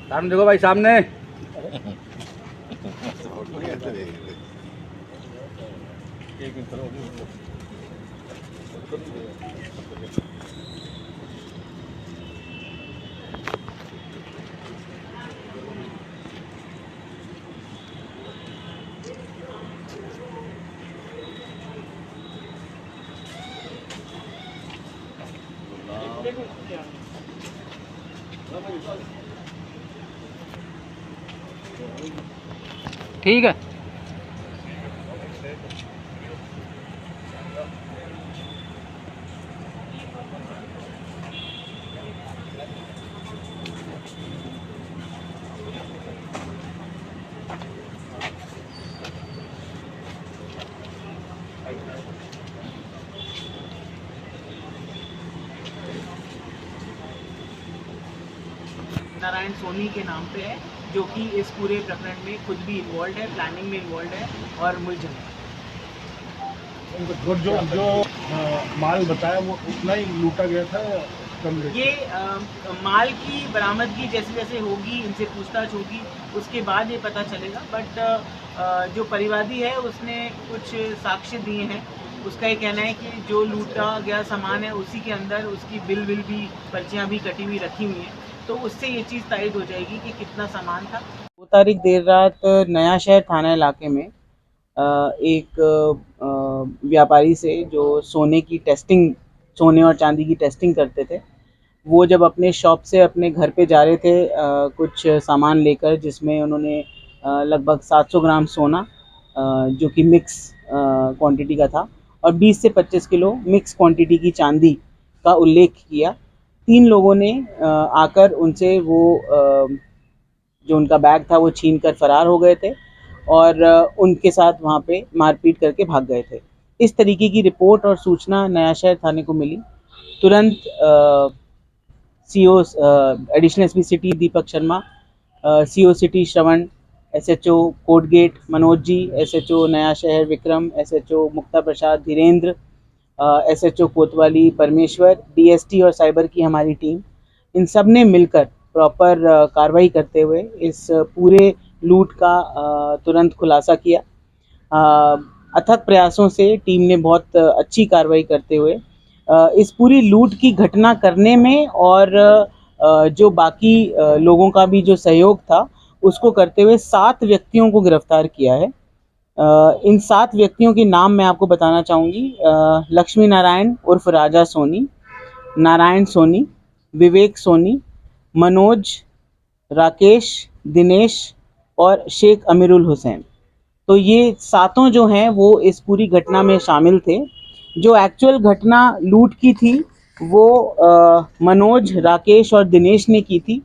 सामने देखो भाई, सामने। ठीक है। नारायण सोनी के नाम पे है, जो कि इस पूरे प्रकरण में खुद भी इन्वॉल्व है, प्लानिंग में इन्वॉल्व है और मुलजिम है। जो माल बताया वो उतना ही लूटा गया था, कम? ये माल की बरामदगी जैसे जैसे होगी, इनसे पूछताछ होगी, उसके बाद ये पता चलेगा। बट जो परिवादी है उसने कुछ साक्ष्य दिए हैं। उसका ये कहना है कि जो लूटा गया सामान है उसी के अंदर उसकी बिल भी, पर्चियाँ भी कटी हुई रखी हुई हैं, तो उससे ये चीज़ तायद हो जाएगी कि कितना सामान था। 2 तारीख देर रात नया शहर थाना इलाके में एक व्यापारी से जो सोने और चांदी की टेस्टिंग करते थे, वो जब अपने शॉप से अपने घर पे जा रहे थे कुछ सामान लेकर, जिसमें उन्होंने लगभग 700 ग्राम सोना जो कि मिक्स क्वांटिटी का था, और 20 से 25 किलो मिक्स क्वांटिटी की चांदी का उल्लेख किया। 3 लोगों ने आकर उनसे वो जो उनका बैग था वो छीन कर फरार हो गए थे और उनके साथ वहाँ पे मारपीट करके भाग गए थे। इस तरीके की रिपोर्ट और सूचना नया शहर थाने को मिली। तुरंत CO additional SP city Deepak Sharma, CO city श्रवण, एसएचओ कोटगेट मनोज जी, एसएचओ नया शहर विक्रम, एसएचओ मुक्ता प्रसाद धीरेन्द्र, एसएचओ कोतवाली परमेश्वर, डीएसटी और साइबर की हमारी टीम, इन सब ने मिलकर प्रॉपर कार्रवाई करते हुए इस पूरे लूट का तुरंत खुलासा किया। अथक प्रयासों से टीम ने बहुत अच्छी कार्रवाई करते हुए इस पूरी लूट की घटना करने में और जो बाकी लोगों का भी जो सहयोग था उसको करते हुए 7 व्यक्तियों को गिरफ्तार किया है। इन 7 व्यक्तियों के नाम मैं आपको बताना चाहूँगी। लक्ष्मी नारायण उर्फ राजा सोनी, नारायण सोनी, विवेक सोनी, मनोज, राकेश, दिनेश और शेख अमीरुल हुसैन। तो ये 7 जो हैं वो इस पूरी घटना में शामिल थे। जो एक्चुअल घटना लूट की थी वो मनोज, राकेश और दिनेश ने की थी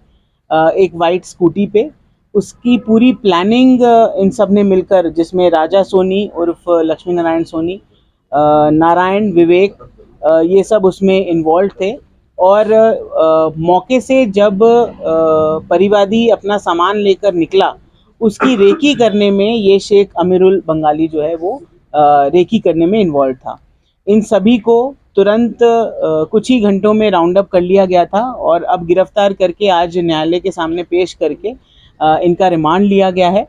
एक वाइट स्कूटी पे। उसकी पूरी प्लानिंग इन सब ने मिलकर, जिसमें राजा सोनी उर्फ लक्ष्मी नारायण सोनी, नारायण, विवेक, ये सब उसमें इन्वॉल्व थे। और मौके से जब परिवादी अपना सामान लेकर निकला, उसकी रेकी करने में ये शेख अमीरुल बंगाली जो है वो रेकी करने में इन्वॉल्व था। इन सभी को तुरंत कुछ ही घंटों में राउंड अप कर लिया गया था और अब गिरफ्तार करके आज न्यायालय के सामने पेश करके इनका रिमांड लिया गया है।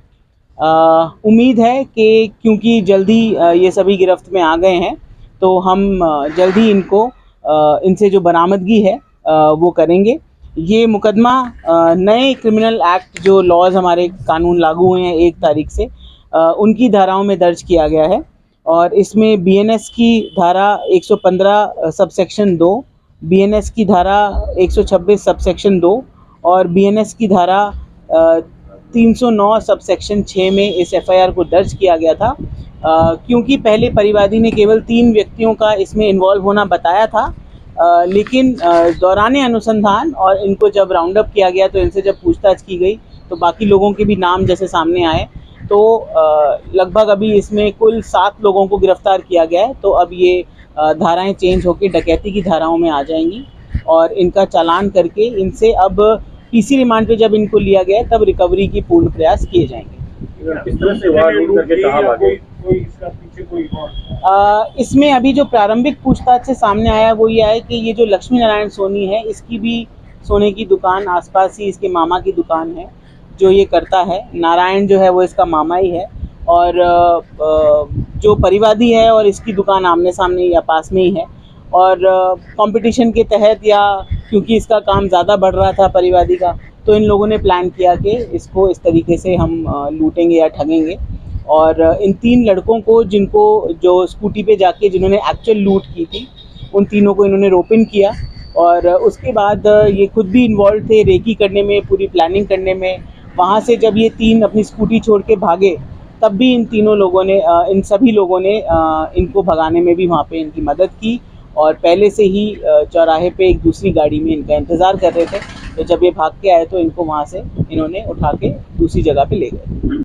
उम्मीद है कि क्योंकि जल्दी ये सभी गिरफ्त में आ गए हैं तो हम जल्दी इनको इनसे जो बरामदगी है वो करेंगे। ये मुकदमा नए क्रिमिनल एक्ट जो लॉज हमारे कानून लागू हुए हैं 1 तारीख से, उनकी धाराओं में दर्ज किया गया है और इसमें बीएनएस की धारा 115 सबसेक्शन 2, बीएनएस की धारा 126 सबसेक्शन 2 और बीएनएस की धारा 309 सबसेक्शन 6 में इस एफआईआर को दर्ज किया गया था। क्योंकि पहले परिवादी ने केवल 3 व्यक्तियों का इसमें इन्वॉल्व होना बताया था, लेकिन दौरान अनुसंधान और इनको जब राउंड अप किया गया तो इनसे जब पूछताछ की गई तो बाकी लोगों के भी नाम जैसे सामने आए, तो लगभग अभी इसमें कुल 7 लोगों को गिरफ्तार किया गया है। तो अब ये धाराएं चेंज होकर डकैती की धाराओं में आ जाएंगी और इनका चालान करके इनसे अब पीसी रिमांड पे जब इनको लिया गया है तब रिकवरी की पूर्ण प्रयास किए जाएंगे। किस तरह से वार करके कहां भागे? कोई इसका पीछे कोई और? इसमें अभी जो प्रारंभिक पूछताछ से सामने आया वो ये है कि ये जो लक्ष्मी नारायण सोनी है, इसकी भी सोने की दुकान आसपास ही इसके मामा की दुकान है जो ये करता है। नारायण जो है वो इसका मामा ही है, और जो परिवादी है और इसकी दुकान आमने सामने या पास में ही है। और कंपटीशन के तहत, या क्योंकि इसका काम ज़्यादा बढ़ रहा था परिवादी का, तो इन लोगों ने प्लान किया कि इसको इस तरीके से हम लूटेंगे या ठगेंगे। और इन 3 लड़कों को, जिनको जो स्कूटी पे जाके जिन्होंने एक्चुअल लूट की थी, उन तीनों को इन्होंने रोप इन किया। और उसके बाद ये खुद भी इन्वॉल्व थे रेकी करने में, पूरी प्लानिंग करने में। वहाँ से जब ये 3 अपनी स्कूटी छोड़ के भागे, तब भी इन तीनों लोगों ने, इन सभी लोगों ने इनको भगाने में भी वहाँ पे इनकी मदद की। और पहले से ही चौराहे पे एक दूसरी गाड़ी में इनका इंतज़ार कर रहे थे। तो जब ये भाग के आए तो इनको वहाँ से इन्होंने उठा के दूसरी जगह पे ले गए।